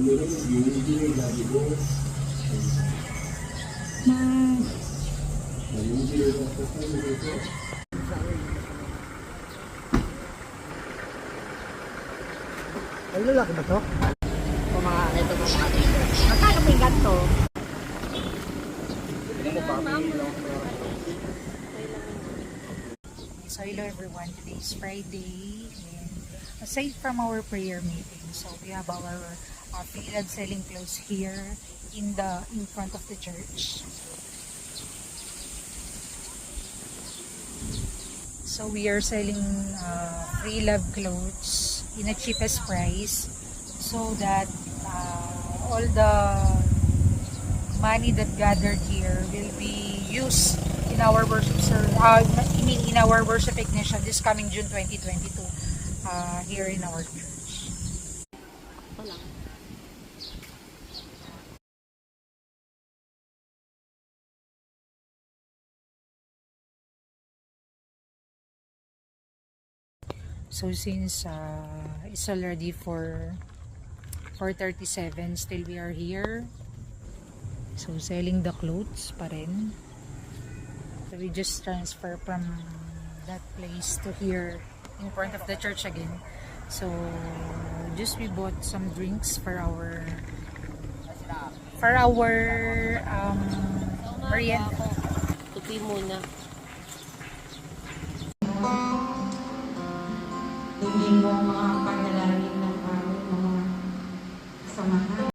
Ay, lalaki ba to? O mga, ito po mga dealer. Magkano po yung ganito? So hello everyone, today is Friday and aside from our prayer meeting, so we have our free selling clothes here in front of the church. So we are selling free love clothes in a cheapest price so that all the money that gathered here will be used in our worship in our worship ignition this coming June 2022 here in our church. So since it's already 4:37, still we are here. So selling the clothes pa rin. So we just transfer from that place to here in front of the church again. So just we bought some drinks for our merienda. Tupi muna. Hindi mo mga